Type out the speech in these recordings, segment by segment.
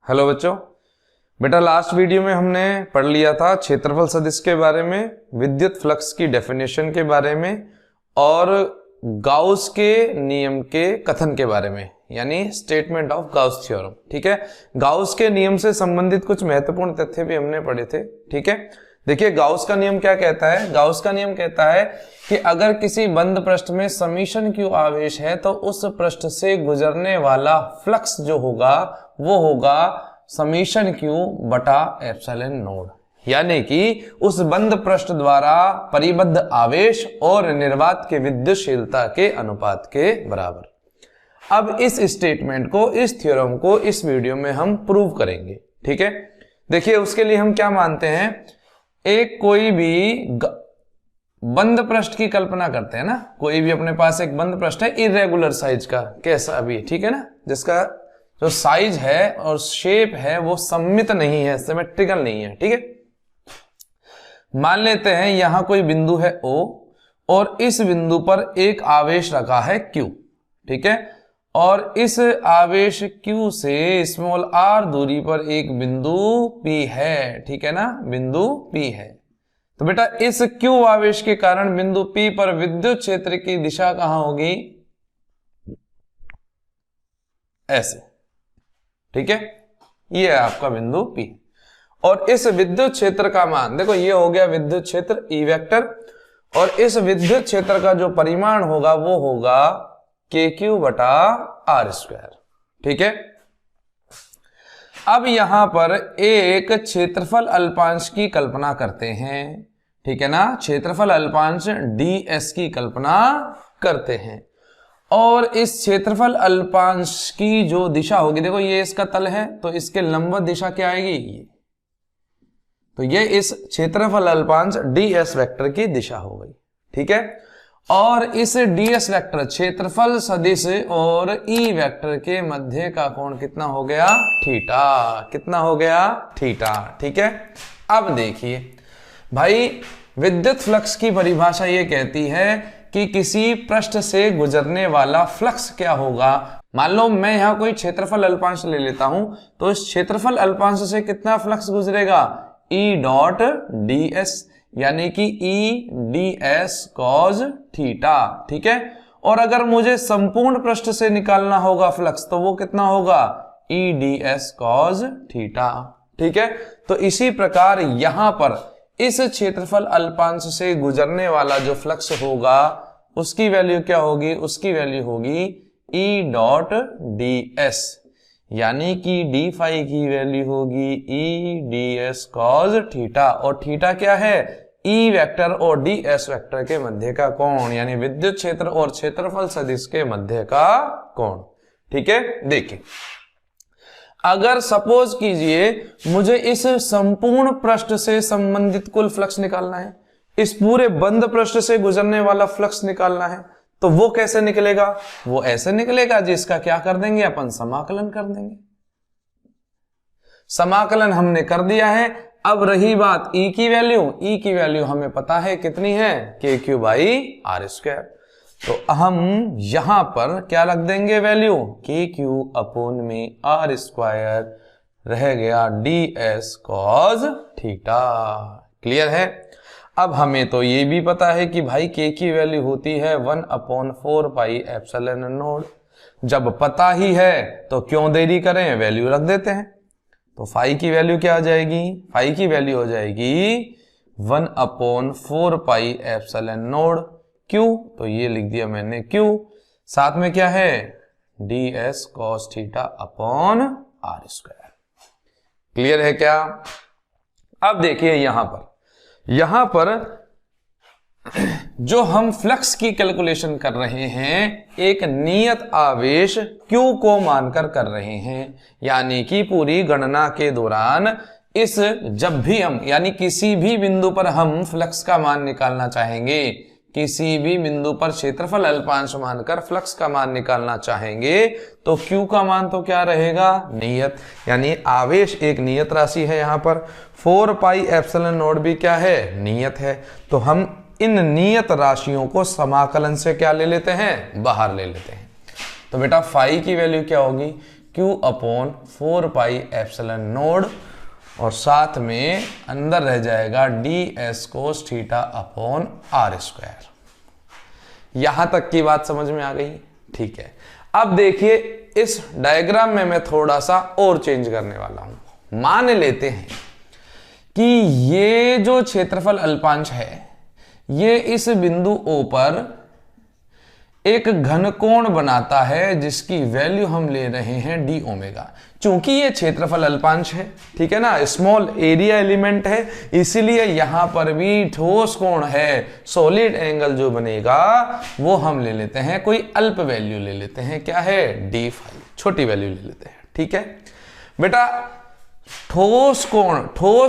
Hello बच्चों, बेटा last video में हमने पढ़ लिया था क्षेत्रफल सदिश के बारे में, विद्युत फ्लक्स की डेफिनेशन के बारे में और गाउस के नियम के कथन के बारे में, यानी स्टेटमेंट ऑफ गाउस थ्योरम। ठीक है, गाउस के नियम से संबंधित कुछ महत्वपूर्ण तथ्य भी हमने पढ़े थे। ठीक है, देखिए गाउस का नियम क्या कहता है। गाउस का नियम कहता है कि अगर किसी बंद पृष्ठ में समीशन क्यू आवेश है तो उस पृष्ठ से गुजरने वाला फ्लक्स जो होगा वो होगा समीशन क्यू बटा एप्सिलॉन नोड, यानी कि उस बंद पृष्ठ द्वारा परिबद्ध आवेश और निर्वात के विद्युतशीलता के अनुपात के बराबर। अब इस स्टेटमेंट को, इस थ्योरम को इस वीडियो में हम प्रूव करेंगे। ठीक है, देखिए उसके लिए हम क्या मानते हैं, एक कोई भी बंद पृष्ठ की कल्पना करते हैं ना, कोई भी अपने पास एक बंद पृष्ठ है इरेगुलर साइज का, कैसा भी, ठीक है ना, जिसका जो साइज है और शेप है वो सममित नहीं है, सिमेट्रिकल नहीं है। ठीक है, मान लेते हैं यहां कोई बिंदु है O और इस बिंदु पर एक आवेश रखा है Q। ठीक है, और इस आवेश Q से स्मॉल r दूरी पर एक बिंदु P है। ठीक है ना, बिंदु P है। तो बेटा इस Q आवेश के कारण बिंदु P पर विद्युत क्षेत्र की दिशा कहां होगी, ऐसे। ठीक है, ये है आपका बिंदु P और इस विद्युत क्षेत्र का मान देखो, ये हो गया विद्युत क्षेत्र E वेक्टर और इस विद्युत क्षेत्र का जो परिमाण होगा वो होगा KQ बटा R स्क्वायर। ठीक है, अब यहां पर एक क्षेत्रफल अल्पांश की कल्पना करते हैं। ठीक है ना, क्षेत्रफल अल्पांश ds की कल्पना करते हैं और इस क्षेत्रफल अल्पांश की जो दिशा होगी, देखो ये इसका तल है तो इसके लंबवत दिशा क्या आएगी, ये, तो ये इस क्षेत्रफल अल्पांश ds वेक्टर की दिशा हो गई। ठीक है, और इस ds वेक्टर क्षेत्रफल सदिश और E वेक्टर के मध्य का कोण कितना हो गया, थीटा। कितना हो गया, थीटा। ठीक है, अब देखिए भाई, विद्युत फ्लक्स की परिभाषा ये कहती है कि किसी पृष्ठ से गुजरने वाला फ्लक्स क्या होगा। मान लो मैं यहां कोई क्षेत्रफल अल्पांश ले लेता हूं, तो इस क्षेत्रफल अल्पांश से कितना फ्लक्स गुजरेगा, E डॉट ds, यानी कि E ds cos थीटा। ठीक है, और अगर मुझे संपूर्ण पृष्ठ से निकालना होगा फ्लक्स तो वो कितना होगा, E ds cos थीटा। ठीक है, तो इसी प्रकार यहां पर इस क्षेत्रफल अल्पांश से गुजरने वाला जो फ्लक्स होगा उसकी वैल्यू क्या होगी, उसकी वैल्यू होगी E डॉट ds, यानी कि d फाई की वैल्यू होगी E ds cos थीटा, और थीटा क्या है, E वेक्टर और ds वेक्टर के मध्य का कोण, यानी विद्युत क्षेत्र और क्षेत्रफल सदिश के मध्य का कोण। ठीक है, देखिए अगर सपोज कीजिए मुझे इस संपूर्ण पृष्ठ से संबंधित कुल फ्लक्स निकालना है, इस पूरे बंद पृष्ठ से गुजरने वाला फ्लक्स निकालना है, तो वो कैसे निकलेगा, वो ऐसे निकलेगा जिसका क्या कर देंगे अपन, समाकलन कर देंगे। समाकलन हमने कर दिया है। अब रही बात E की वैल्यू, E की वैल्यू हमें पता है कितनी है, KQ बाई R स्क्वायर। तो हम यहां पर क्या रख देंगे वैल्यू, KQ अपॉन में R स्क्वायर, रह गया ds cos थीटा। क्लियर है। अब हमें तो ये भी पता है कि भाई K की वैल्यू होती है 1/4 पाई एप्सिलॉन नोड। जब पता ही है तो क्यों देरी करें, वैल्यू रख देते हैं। तो फाई की वैल्यू क्या आ जाएगी, फाई की वैल्यू हो जाएगी 1/4 पाई एप्सिलॉन नोड Q, तो ये लिख दिया मैंने Q, साथ में क्या है ds cos theta upon R square. Clear है क्या। अब देखिए यहां पर जो हम फ्लक्स की कैलकुलेशन कर रहे हैं एक नियत आवेश Q को मानकर कर रहे हैं, यानी कि पूरी गणना के दौरान जब भी हम, यानी किसी भी बिंदु पर हम फ्लक्स का मान निकालना चाहेंगे, किसी भी बिंदु पर क्षेत्रफल अल्पांश मानकर फ्लक्स का मान निकालना चाहेंगे तो Q का मान तो क्या रहेगा, नियत, यानी आवेश एक नियत राशि है। यहां पर 4 पाई एप्सिलॉन नोड भी क्या है, नियत है। तो हम इन नियत राशियों को समाकलन से क्या ले लेते हैं, बाहर ले लेते हैं। तो बेटा फाई की वैल्यू क्या होगी, Q upon 4 pi epsilon node और साथ में अंदर रह जाएगा ds cos theta upon r square. यहां तक की बात समझ में आ गई? ठीक है। अब देखिए इस डायग्राम में मैं थोड़ा सा और चेंज करने वाला हूं। मान लेते हैं कि ये जो क्षेत्रफल अल्पांश है ये इस बिंदु O पर एक घनकोण बनाता है जिसकी वैल्यू हम ले रहे हैं डी ओमेगा। चूंकि ये क्षेत्रफल अल्पांश है, ठीक है ना, स्मॉल एरिया एलिमेंट है, इसीलिए यहां पर भी ठोस कोण है, सॉलिड एंगल जो बनेगा वो हम ले लेते हैं, कोई अल्प वैल्यू ले लेते हैं, क्या है, डी फाई, छोटी वैल्यू ले लेते हैं। ठीक है बेटा, ठोस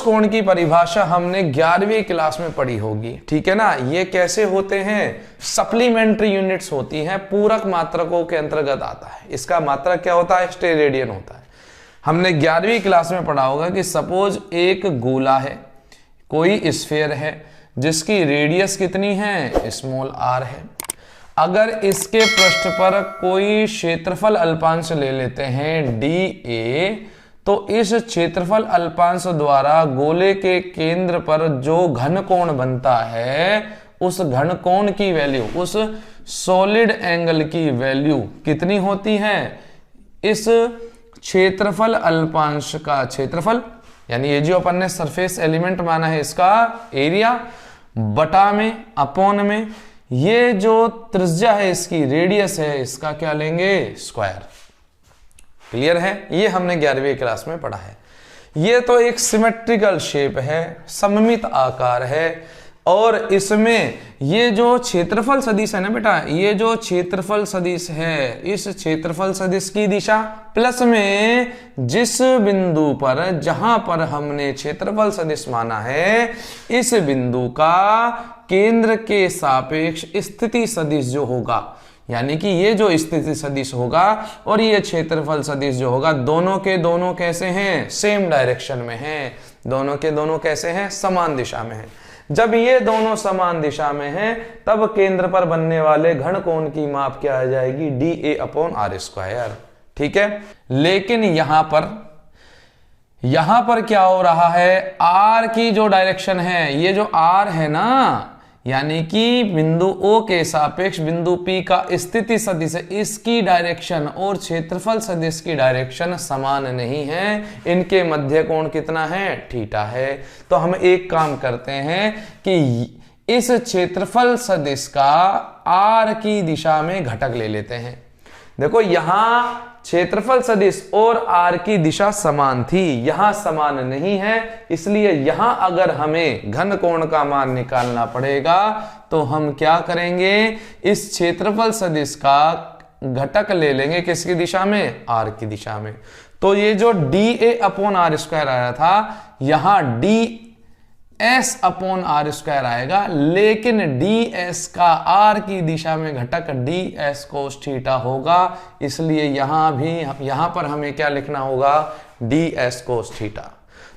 कोण की परिभाषा हमने 11वीं क्लास में पढ़ी होगी, ठीक है ना। ये कैसे होते हैं, सप्लीमेंट्री यूनिट्स होती हैं, पूरक मात्रकों के अंतर्गत आता है। इसका मात्रक क्या होता है, स्टेरेडियन होता है। हमने 11वीं क्लास में पढ़ा होगा कि सपोज एक गोला है, कोई स्फीयर है जिसकी रेडियस कितनी है, स्मॉल r है। अगर इसके पृष्ठ पर कोई क्षेत्रफल अल्पांश ले लेते हैं dA, तो इस क्षेत्रफल अल्पांश द्वारा गोले के केंद्र पर जो घनकोण बनता है उस घनकोण की वैल्यू, उस सॉलिड एंगल की वैल्यू कितनी होती है, इस क्षेत्रफल अल्पांश का क्षेत्रफल, यानी ये जो अपन ने सरफेस एलिमेंट माना है इसका एरिया, बटा में अपॉन में ये जो त्रिज्या है इसकी रेडियस है, इसका क्या लेंगे, स्क्वायर। क्लियर है? ये हमने 11वीं क्लास में पढ़ा है। ये तो एक सिमेट्रिकल शेप है, सममित आकार है, और इसमें ये जो क्षेत्रफल सदिश है ना बेटा, ये जो क्षेत्रफल सदिश है, इस क्षेत्रफल सदिश की दिशा प्लस में जिस बिंदु पर, जहां पर हमने क्षेत्रफल सदिश माना है, इस बिंदु का केंद्र के सापेक्ष स्थिति सदिश जो होगा, यानी कि ये जो स्थिति सदिश होगा और ये क्षेत्रफल सदिश जो होगा, दोनों के दोनों कैसे हैं, सेम डायरेक्शन में हैं, दोनों के दोनों कैसे हैं, समान दिशा में हैं। जब ये दोनों समान दिशा में हैं तब केंद्र पर बनने वाले घन कोण की माप क्या आ जाएगी, dA अपॉन r स्क्वायर। ठीक है, लेकिन यहां पर क्या हो रहा है, r की जो डायरेक्शन है, ये जो r है ना, यानी कि बिंदु O के सापेक्ष बिंदु P का स्थिति सदिश, इसकी डायरेक्शन और क्षेत्रफल सदिश की डायरेक्शन समान नहीं है। इनके मध्य कोण कितना है, थीटा है। तो हम एक काम करते हैं कि इस क्षेत्रफल सदिश का R की दिशा में घटक ले लेते हैं। देखो यहां क्षेत्रफल सदिश और r की दिशा समान थी, यहां समान नहीं है, इसलिए यहां अगर हमें घन कोण का मान निकालना पड़ेगा तो हम क्या करेंगे, इस क्षेत्रफल सदिश का घटक ले लेंगे, किसकी दिशा में, r की दिशा में। तो ये जो dA अपॉन r स्क्वायर आया था, यहां ds अपॉन r स्क्वायर आएगा, लेकिन ds का r की दिशा में घटक ds कोस थीटा होगा, इसलिए यहां पर हमें क्या लिखना होगा, ds कोस थीटा।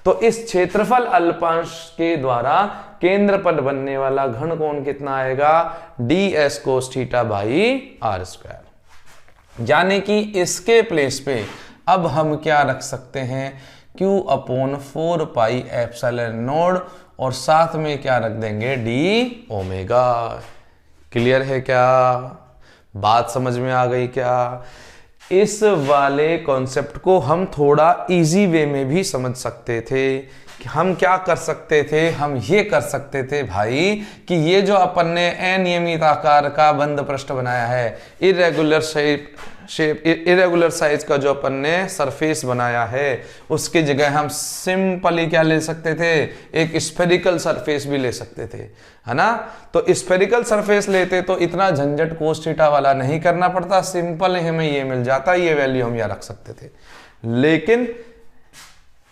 तो इस क्षेत्रफल अल्पांश के द्वारा केंद्र पर बनने वाला घन कोण कितना आएगा, ds cos theta by r square. यानी कि इसके प्लेस पे अब हम क्या रख सकते हैं, q upon 4 pi epsilon node और साथ में क्या रख देंगे, डी ओमेगा। क्लियर है क्या, बात समझ में आ गई क्या? इस वाले कॉन्सेप्ट को हम थोड़ा इजी वे में भी समझ सकते थे। कि हम क्या कर सकते थे, हम ये कर सकते थे भाई कि ये जो अपन ने अनियमित आकार का बंद पृष्ठ बनाया है, इरेगुलर साइज का जो अपन ने सरफेस बनाया है, उसकी जगह हम सिंपली क्या ले सकते थे, एक स्फेरिकल सरफेस भी ले सकते थे, है ना। तो स्फेरिकल सरफेस लेते तो इतना झंझट कोस थीटा वाला नहीं करना पड़ता, सिंपल हमें ये मिल जाता, ये वैल्यू हम यहाँ रख सकते थे। लेकिन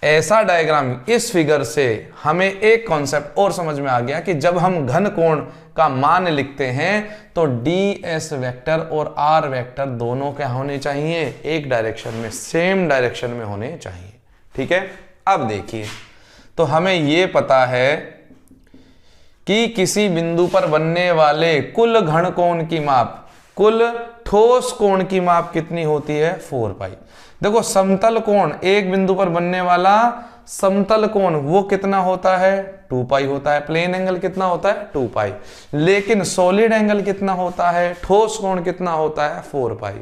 ऐसा डायग्राम, इस फिगर से हमें एक कॉन्सेप्ट और समझ में आ गया कि जब हम घन कोण का मान लिखते हैं तो ds वेक्टर और r वेक्टर दोनों क्या होने चाहिए, एक डायरेक्शन में, सेम डायरेक्शन में होने चाहिए। ठीक है, अब देखिए, तो हमें ये पता है कि किसी बिंदु पर बनने वाले कुल घन कोण की माप, कुल ठोस कोण की माप कितनी होती है 4 पाई। देखो समतल कोण, एक बिंदु पर बनने वाला समतल कोण वो कितना होता है 2 पाई होता है। प्लेन एंगल कितना होता है 2 पाई। लेकिन सॉलिड एंगल कितना होता है, ठोस कोण कितना होता है 4 पाई।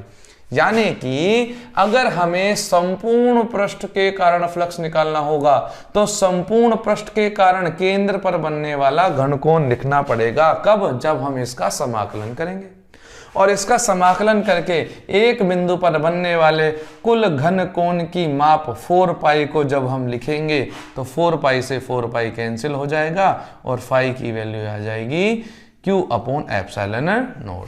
यानी कि अगर हमें संपूर्ण पृष्ठ के कारण फ्लक्स निकालना होगा तो संपूर्ण पृष्ठ के कारण केंद्र पर बनने वाला घनकोण लिखना पड़ेगा। कब? जब हम इसका समाकलन करेंगे। और इसका समाकलन करके एक बिंदु पर बनने वाले कुल घन कोण की माप 4 पाई को जब हम लिखेंगे तो 4 पाई से 4 पाई कैंसिल हो जाएगा और फाई की वैल्यू आ जाएगी Q अपॉन एप्सिलॉन नॉट।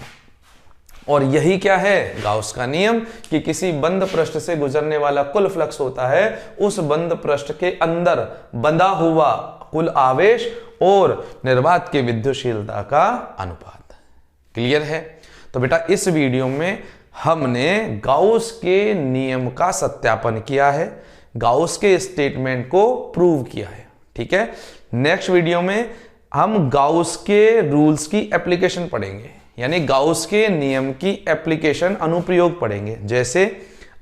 और यही क्या है गाउस का नियम कि किसी बंद पृष्ठ से गुजरने वाला कुल फ्लक्स होता है उस बंद पृष्ठ के अंदर बंधा हुआ कुल आवेश और निर्वात की विद्युतशीलता का अनुपात। क्लियर है? तो बेटा इस वीडियो में हमने गाउस के नियम का सत्यापन किया है, गाउस के स्टेटमेंट को प्रूव किया है। ठीक है, नेक्स्ट वीडियो में हम गाउस के रूल्स की एप्लीकेशन पढ़ेंगे, यानी गाउस के नियम की एप्लीकेशन अनुप्रयोग पढ़ेंगे। जैसे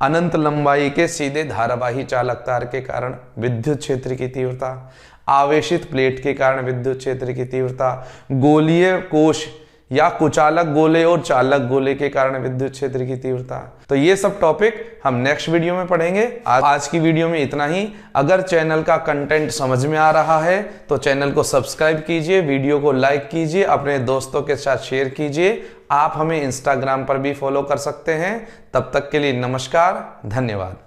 अनंत लंबाई के सीधे धारावाही चालक तार के कारण विद्युत क्षेत्र की तीव्रता, आवेशित प्लेट के कारण विद्युत क्षेत्र की तीव्रता, गोलीय कोश या कुचालक गोले और चालक गोले के कारण विद्युत क्षेत्र की तीव्रता। तो ये सब टॉपिक हम नेक्स्ट वीडियो में पढ़ेंगे। आज की वीडियो में इतना ही। अगर चैनल का कंटेंट समझ में आ रहा है तो चैनल को सब्सक्राइब कीजिए, वीडियो को लाइक कीजिए, अपने दोस्तों के साथ शेयर कीजिए। आप हमें इंस्टाग्राम पर भी फॉलो कर सकते हैं। तब तक के लिए नमस्कार, धन्यवाद।